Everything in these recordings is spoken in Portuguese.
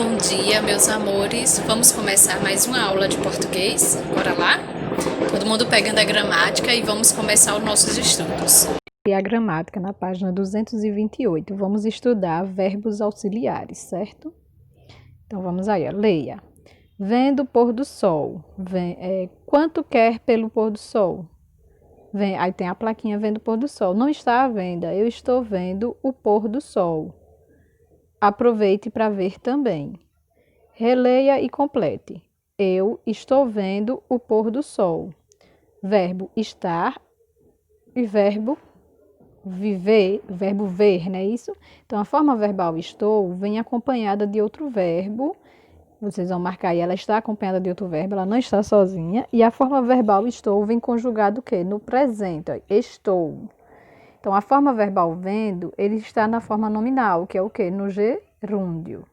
Bom dia, meus amores. Vamos começar mais uma aula de português? Bora lá? Todo mundo pegando a gramática e vamos começar os nossos estudos. E a gramática na página 228. Vamos estudar verbos auxiliares, certo? Então vamos aí, ó. Leia. Vendo o pôr do sol. Quanto quer pelo pôr do sol? Aí tem a plaquinha vendo o pôr do sol. Não está à venda, eu estou vendo o pôr do sol. Aproveite para ver também. Releia e complete. Eu estou vendo o pôr do sol. Verbo estar e verbo viver, verbo ver, não é isso? Então, a forma verbal estou vem acompanhada de outro verbo. Vocês vão marcar aí, ela está acompanhada de outro verbo, ela não está sozinha. E a forma verbal estou vem conjugado o quê? No presente, ó, estou. Então, a forma verbal vendo, ele está na forma nominal, que é o quê? No gerúndio.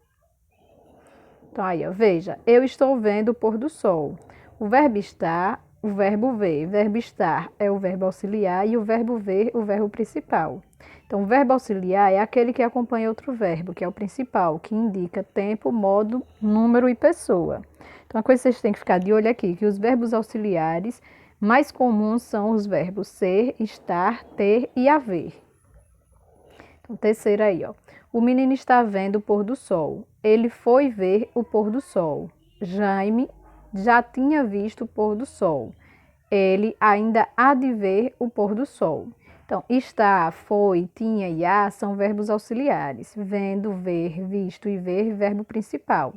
Então, aí, ó, veja, eu estou vendo o pôr do sol. O verbo estar, o verbo ver. O verbo estar é o verbo auxiliar e o verbo ver, o verbo principal. Então, o verbo auxiliar é aquele que acompanha outro verbo, que é o principal, que indica tempo, modo, número e pessoa. Então, a coisa que vocês têm que ficar de olho aqui, que os verbos auxiliares mais comuns são os verbos ser, estar, ter e haver. Então, terceiro aí, ó. O menino está vendo o pôr do sol. Ele foi ver o pôr do sol. Jaime já tinha visto o pôr do sol. Ele ainda há de ver o pôr do sol. Então, está, foi, tinha e há são verbos auxiliares. Vendo, ver, visto e ver, verbo principal.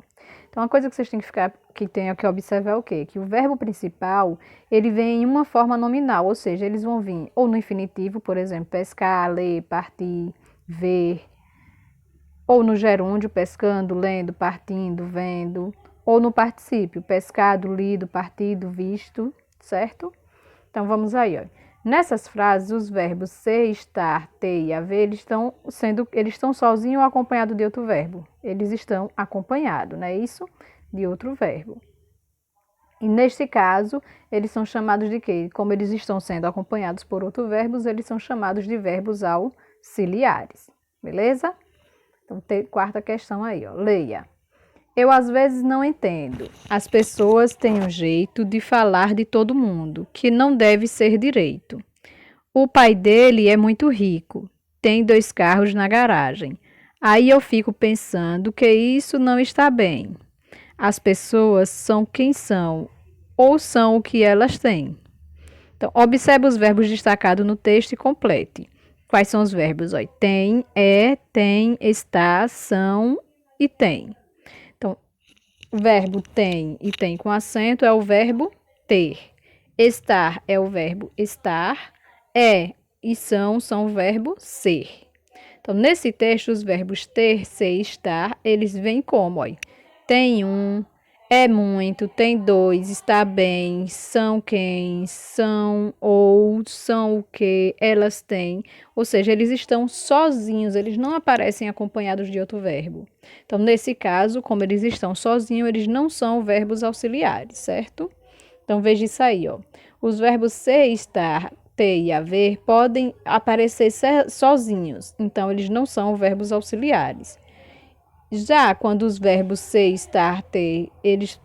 Então, uma coisa que vocês têm que observar é o quê? Que o verbo principal, ele vem em uma forma nominal, ou seja, eles vão vir ou no infinitivo, por exemplo, pescar, ler, partir, ver, ou no gerúndio, pescando, lendo, partindo, vendo, ou no particípio, pescado, lido, partido, visto, certo? Então, vamos aí, ó. Nessas frases, os verbos ser, estar, ter e haver, eles estão sozinhos ou acompanhados de outro verbo? Eles estão acompanhados, não é isso? De outro verbo. E neste caso, eles são chamados de quê? Como eles estão sendo acompanhados por outro verbos, eles são chamados de verbos auxiliares. Beleza? Então, quarta questão aí, ó. Leia. Eu às vezes não entendo. As pessoas têm um jeito de falar de todo mundo, que não deve ser direito. O pai dele é muito rico, tem 2 carros na garagem. Aí eu fico pensando que isso não está bem. As pessoas são quem são, ou são o que elas têm. Então, observe os verbos destacados no texto e complete. Quais são os verbos? Olha, tem, é, tem, está, são e tem. Então, o verbo tem e tem com acento é o verbo ter. Estar é o verbo estar. É e são o verbo ser. Então, nesse texto, os verbos ter, ser, estar, eles vêm como? Olha, tem um, é muito, tem 2, está bem, são quem, são ou, são o que, elas têm. Ou seja, eles estão sozinhos, eles não aparecem acompanhados de outro verbo. Então, nesse caso, como eles estão sozinhos, eles não são verbos auxiliares, certo? Então, veja isso aí, ó. Os verbos ser, estar, ter e haver podem aparecer sozinhos, então eles não são verbos auxiliares. Já quando os verbos ser, estar, ter, eles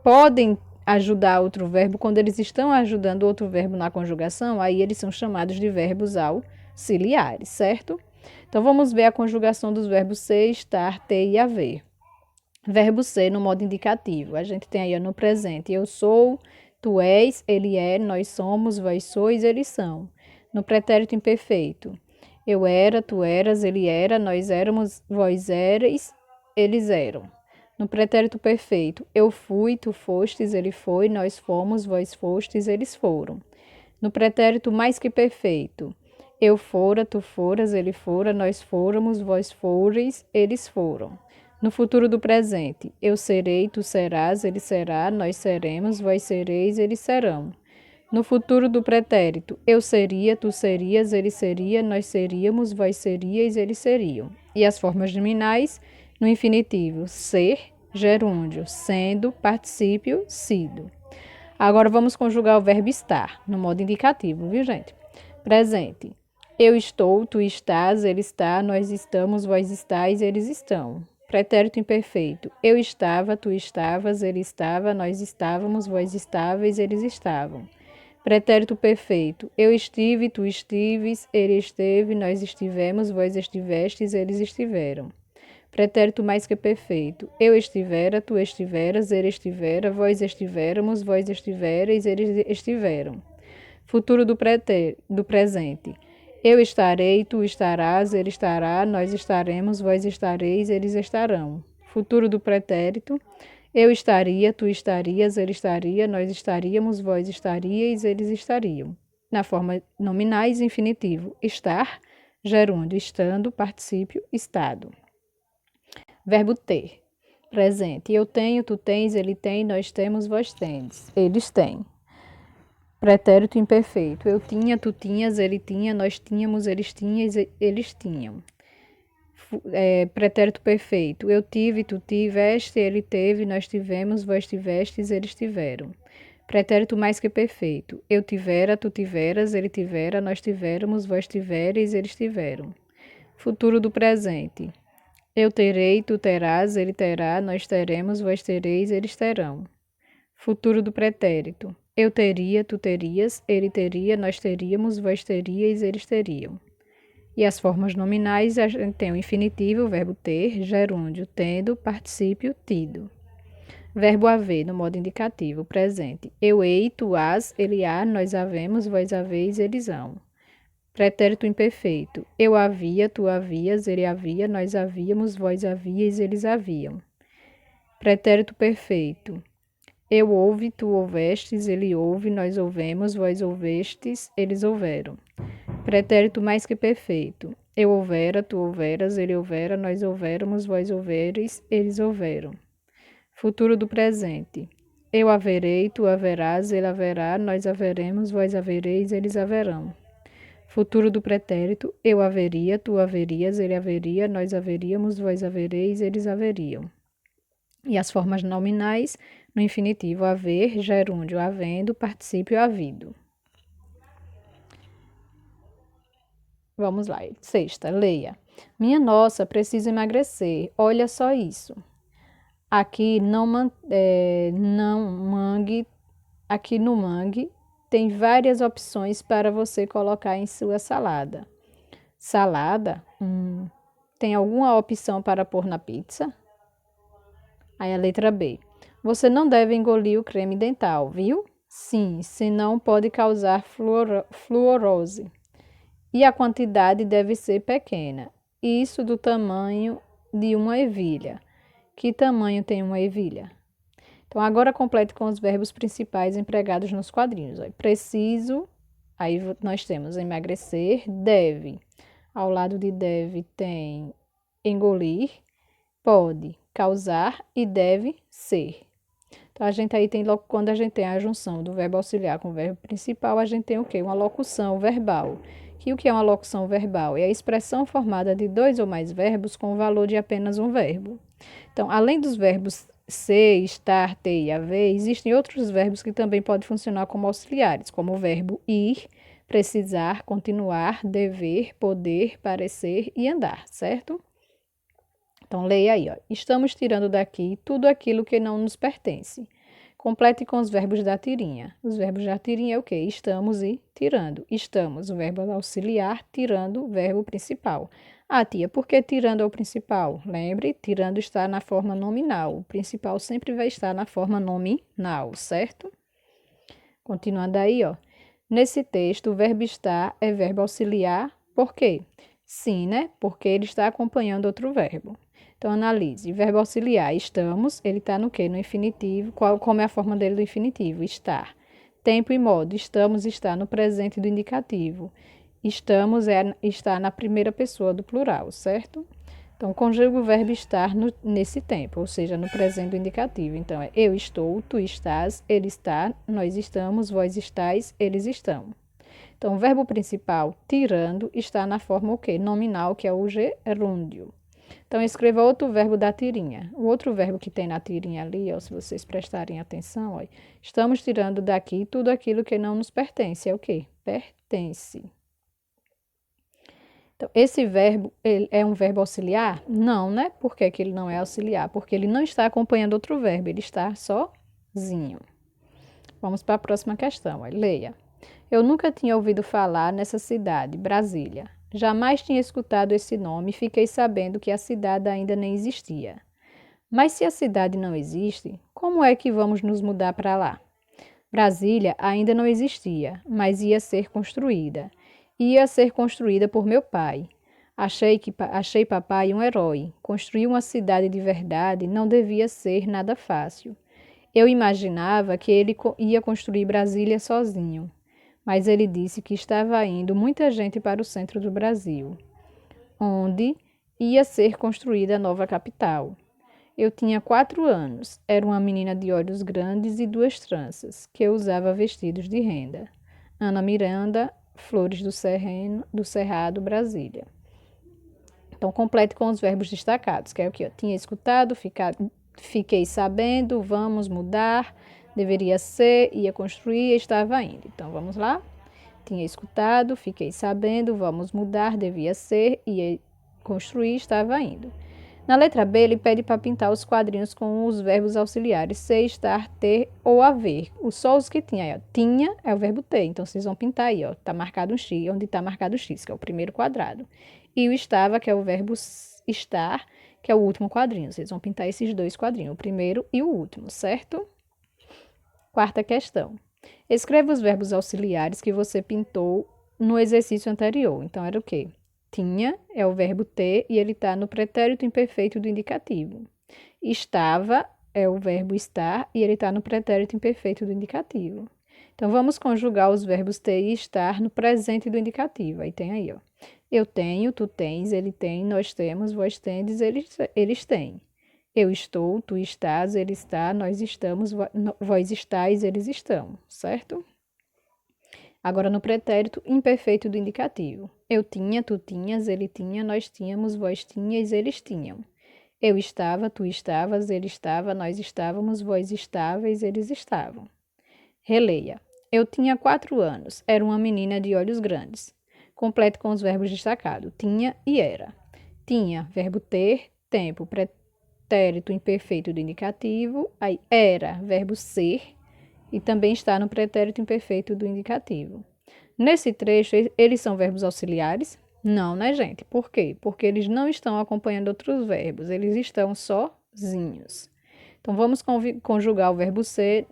podem ajudar outro verbo, quando eles estão ajudando outro verbo na conjugação, aí eles são chamados de verbos auxiliares, certo? Então vamos ver a conjugação dos verbos ser, estar, ter e haver. Verbo ser no modo indicativo. A gente tem aí no presente, eu sou, tu és, ele é, nós somos, vós sois, eles são. No pretérito imperfeito, eu era, tu eras, ele era, nós éramos, vós éreis, eles eram. No pretérito perfeito, eu fui, tu fostes, ele foi, nós fomos, vós fostes, eles foram. No pretérito mais que perfeito, eu fora, tu foras, ele fora, nós fôramos, vós fores, eles foram. No futuro do presente, eu serei, tu serás, ele será, nós seremos, vós sereis, eles serão. No futuro do pretérito, eu seria, tu serias, ele seria, nós seríamos, vós seríeis, eles seriam. E as formas nominais, no infinitivo, ser, gerúndio, sendo, particípio, sido. Agora vamos conjugar o verbo estar, no modo indicativo, viu, gente? Presente. Eu estou, tu estás, ele está, nós estamos, vós estáis, eles estão. Pretérito imperfeito. Eu estava, tu estavas, ele estava, nós estávamos, vós estáveis, eles estavam. Pretérito perfeito. Eu estive, tu estives, ele esteve, nós estivemos, vós estivestes, eles estiveram. Pretérito mais que perfeito. Eu estivera, tu estiveras, ele estivera, vós estivéramos, vós estivereis, eles estiveram. Futuro do presente. Eu estarei, tu estarás, ele estará, nós estaremos, vós estareis, eles estarão. Futuro do pretérito. Eu estaria, tu estarias, ele estaria, nós estaríamos, vós estaríeis, eles estariam. Na forma nominais, infinitivo. Estar, gerúndio, estando, particípio, estado. Verbo ter. Presente. Eu tenho, tu tens, ele tem, nós temos, vós tendes. Eles têm. Pretérito imperfeito. Eu tinha, tu tinhas, ele tinha, nós tínhamos, eles tinham. Pretérito perfeito. Eu tive, tu tiveste, ele teve, nós tivemos, vós tivestes, eles tiveram. Pretérito mais que perfeito. Eu tivera, tu tiveras, ele tivera, nós tivéramos, vós tivereis, eles tiveram. Futuro do presente. Eu terei, tu terás, ele terá, nós teremos, vós tereis, eles terão. Futuro do pretérito. Eu teria, tu terias, ele teria, nós teríamos, vós teríeis, eles teriam. E as formas nominais, a gente tem o infinitivo, o verbo ter, gerúndio, tendo, particípio, tido. Verbo haver, no modo indicativo, presente. Eu hei, tu hás, ele há, nós havemos, vós haveis, eles hão. Pretérito imperfeito. Eu havia, tu havias, ele havia, nós havíamos, vós havíeis, eles haviam. Pretérito perfeito. Eu houve, tu houvestes, ele houve, nós houvemos, vós houvestes, eles houveram. Pretérito mais que perfeito. Eu houvera, tu houveras, ele houvera, nós houvéramos, vós houveres, eles houveram. Futuro do presente. Eu haverei, tu haverás, ele haverá, nós haveremos, vós havereis, eles haverão. Futuro do pretérito. Eu haveria, tu haverias, ele haveria, nós haveríamos, vós havereis, eles haveriam. E as formas nominais, no infinitivo, haver, gerúndio, havendo, particípio, havido. Vamos lá. Sexta, leia. Minha nossa, preciso emagrecer. Olha só isso. Aqui aqui no mangue tem várias opções para você colocar em sua salada. Salada? Tem alguma opção para pôr na pizza? Aí a letra B. Você não deve engolir o creme dental, viu? Sim, senão pode causar fluorose. E a quantidade deve ser pequena. Isso do tamanho de uma ervilha. Que tamanho tem uma ervilha? Então, agora complete com os verbos principais empregados nos quadrinhos. Preciso, aí nós temos emagrecer, deve. Ao lado de deve tem engolir, pode, causar e deve ser. Então, a gente aí tem, quando a gente tem a junção do verbo auxiliar com o verbo principal, a gente tem o quê? Uma locução verbal. E o que é uma locução verbal? É a expressão formada de dois ou mais verbos com o valor de apenas um verbo. Então, além dos verbos ser, estar, ter e haver, existem outros verbos que também podem funcionar como auxiliares, como o verbo ir, precisar, continuar, dever, poder, parecer e andar, certo? Então, leia aí, ó. Estamos tirando daqui tudo aquilo que não nos pertence. Complete com os verbos da tirinha. Os verbos da tirinha é o quê? Estamos e tirando. Estamos, o verbo auxiliar, tirando, o verbo principal. Ah, tia, por que tirando é o principal? Lembre, tirando está na forma nominal. O principal sempre vai estar na forma nominal, certo? Continuando aí, ó. Nesse texto, o verbo estar é verbo auxiliar. Por quê? Sim, né? Porque ele está acompanhando outro verbo. Então, analise. Verbo auxiliar, estamos, ele está no quê? No infinitivo. Como é a forma dele do infinitivo? Estar. Tempo e modo. Estamos está no presente do indicativo. Estamos está na primeira pessoa do plural, certo? Então, conjuga o verbo estar nesse tempo, ou seja, no presente do indicativo. Então, é eu estou, tu estás, ele está, nós estamos, vós estáis, eles estão. Então, o verbo principal, tirando, está na forma o quê? Nominal, que é o gerúndio. Então, escreva outro verbo da tirinha. O outro verbo que tem na tirinha ali, ó, se vocês prestarem atenção, ó, estamos tirando daqui tudo aquilo que não nos pertence. É o quê? Pertence. Então, esse verbo, ele é um verbo auxiliar? Não, né? Por que que ele não é auxiliar? Porque ele não está acompanhando outro verbo, ele está sozinho. Vamos para a próxima questão. Leia. Eu nunca tinha ouvido falar nessa cidade, Brasília. Jamais tinha escutado esse nome e fiquei sabendo que a cidade ainda nem existia. Mas se a cidade não existe, como é que vamos nos mudar para lá? Brasília ainda não existia, mas ia ser construída. Ia ser construída por meu pai. Achei papai um herói. Construir uma cidade de verdade não devia ser nada fácil. Eu imaginava que ele ia construir Brasília sozinho, mas ele disse que estava indo muita gente para o centro do Brasil, onde ia ser construída a nova capital. Eu tinha 4 anos, era uma menina de olhos grandes e 2 tranças, que usava vestidos de renda. Ana Miranda, Flores do Cerrado, Brasília. Então, complete com os verbos destacados, que é o que eu tinha escutado, fiquei sabendo, vamos mudar, deveria ser, ia construir, estava indo. Então, vamos lá? Tinha escutado, fiquei sabendo, vamos mudar, devia ser, ia construir, estava indo. Na letra B, ele pede para pintar os quadrinhos com os verbos auxiliares ser, estar, ter ou haver. Só os que tinha aí, ó. Tinha é o verbo ter, então vocês vão pintar aí, ó. Tá marcado um X, onde está marcado o X, que é o primeiro quadrado. E o estava, que é o verbo estar, que é o último quadrinho. Vocês vão pintar esses 2 quadrinhos, o primeiro e o último, certo? Quarta questão. Escreva os verbos auxiliares que você pintou no exercício anterior. Então, era o quê? Tinha é o verbo ter e ele está no pretérito imperfeito do indicativo. Estava é o verbo estar e ele está no pretérito imperfeito do indicativo. Então, vamos conjugar os verbos ter e estar no presente do indicativo. Aí tem aí, ó. Eu tenho, tu tens, ele tem, nós temos, vós tendes, eles têm. Eu estou, tu estás, ele está, nós estamos, vós estáis, eles estão, certo? Agora no pretérito imperfeito do indicativo. Eu tinha, tu tinhas, ele tinha, nós tínhamos, vós tinhas, eles tinham. Eu estava, tu estavas, ele estava, nós estávamos, vós estáveis, eles estavam. Releia. Eu tinha 4 anos, era uma menina de olhos grandes. Complete com os verbos destacados. Tinha e era. Tinha, verbo ter, tempo, pretérito imperfeito do indicativo. Aí, era, verbo ser, e também está no pretérito imperfeito do indicativo. Nesse trecho, eles são verbos auxiliares? Não, né, gente? Por quê? Porque eles não estão acompanhando outros verbos, eles estão sozinhos. Então, vamos conjugar o verbo ser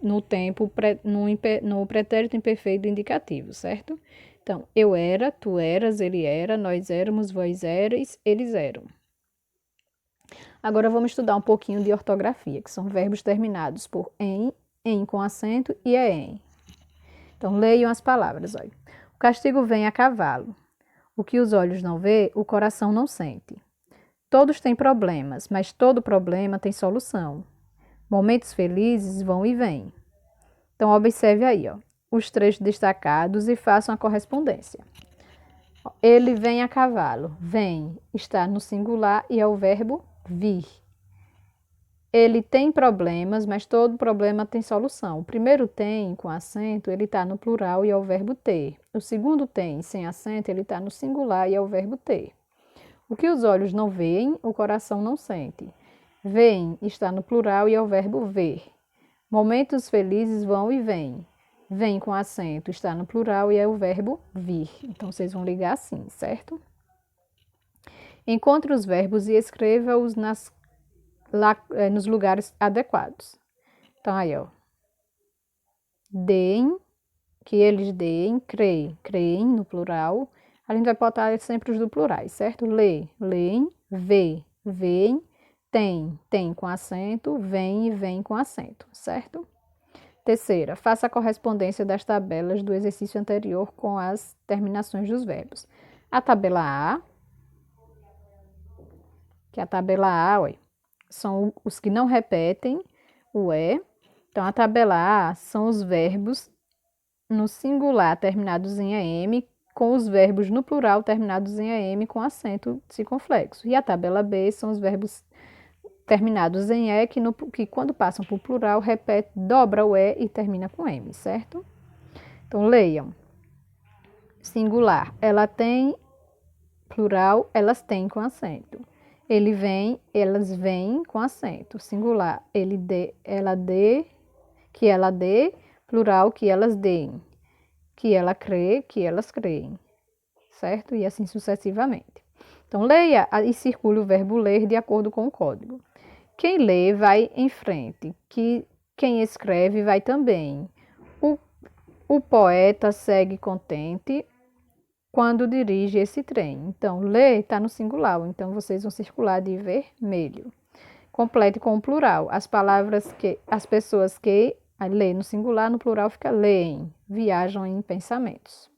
no tempo, no pretérito imperfeito do indicativo, certo? Então, eu era, tu eras, ele era, nós éramos, vós erais, eles eram. Agora, vamos estudar um pouquinho de ortografia, que são verbos terminados por em com acento e em. Então, leiam as palavras. Olha. O castigo vem a cavalo. O que os olhos não vê, o coração não sente. Todos têm problemas, mas todo problema tem solução. Momentos felizes vão e vêm. Então, observe aí, ó, os trechos destacados e façam a correspondência. Ele vem a cavalo. Vem está no singular e é o verbo vir. Ele tem problemas, mas todo problema tem solução. O primeiro tem, com acento, ele está no plural e é o verbo ter. O segundo tem, sem acento, ele está no singular e é o verbo ter. O que os olhos não veem, o coração não sente. Veem está no plural e é o verbo ver. Momentos felizes vão e vêm. Vem com acento está no plural e é o verbo vir. Então, vocês vão ligar assim, certo? Encontre os verbos e escreva-os nos lugares adequados. Então, aí, ó. Deem, que eles deem, creem no plural. A gente vai botar sempre os do plurais, certo? Leem, veem, tem com acento, vem e vem com acento, certo? Terceira, faça a correspondência das tabelas do exercício anterior com as terminações dos verbos. A tabela A, que é a tabela A, olha, são os que não repetem o E. Então, a tabela A são os verbos no singular terminados em AM, com os verbos no plural terminados em AM com acento circunflexo. E a tabela B são os verbos terminados em E, que quando passam para o plural, dobra o E e termina com M, certo? Então, leiam. Singular, ela tem plural, elas têm com acento. Ele vem, elas vêm com acento. Singular, ele dê, ela dê, que ela dê, plural, que elas deem. Que ela crê, que elas creem. Certo? E assim sucessivamente. Então, leia e circule o verbo ler de acordo com o código. Quem lê vai em frente, quem escreve vai também. O poeta segue contente quando dirige esse trem. Então, ler está no singular, então vocês vão circular de vermelho. Complete com o plural. As pessoas que lê no singular, no plural fica leem, viajam em pensamentos.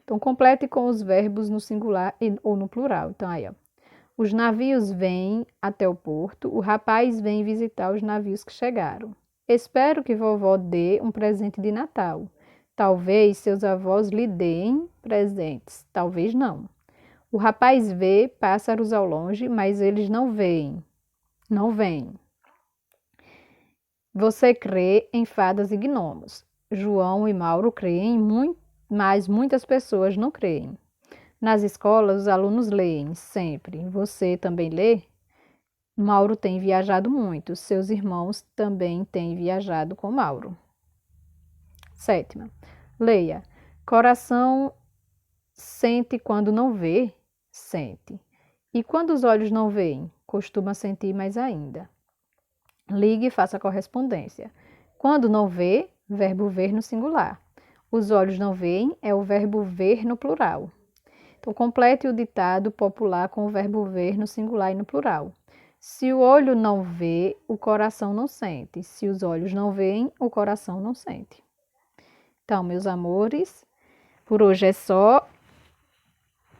Então, complete com os verbos no singular ou no plural. Então, aí, ó. Os navios vêm até o porto, o rapaz vem visitar os navios que chegaram. Espero que vovó dê um presente de Natal. Talvez seus avós lhe deem presentes, talvez não. O rapaz vê pássaros ao longe, mas eles não veem. Não vêm. Você crê em fadas e gnomos. João e Mauro creem, mas muitas pessoas não creem. Nas escolas, os alunos leem sempre. Você também lê? Mauro tem viajado muito. Seus irmãos também têm viajado com Mauro. 7ª. Leia. Coração sente quando não vê? Sente. E quando os olhos não veem? Costuma sentir mais ainda. Ligue e faça correspondência. Quando não vê, verbo ver no singular. Os olhos não veem é o verbo ver no plural. Então, complete o ditado popular com o verbo ver no singular e no plural. Se o olho não vê, o coração não sente. Se os olhos não veem, o coração não sente. Então, meus amores, por hoje é só.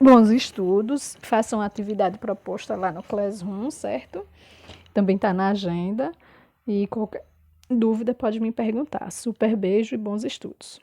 Bons estudos. Façam a atividade proposta lá no Classroom, certo? Também está na agenda. E qualquer dúvida pode me perguntar. Super beijo e bons estudos.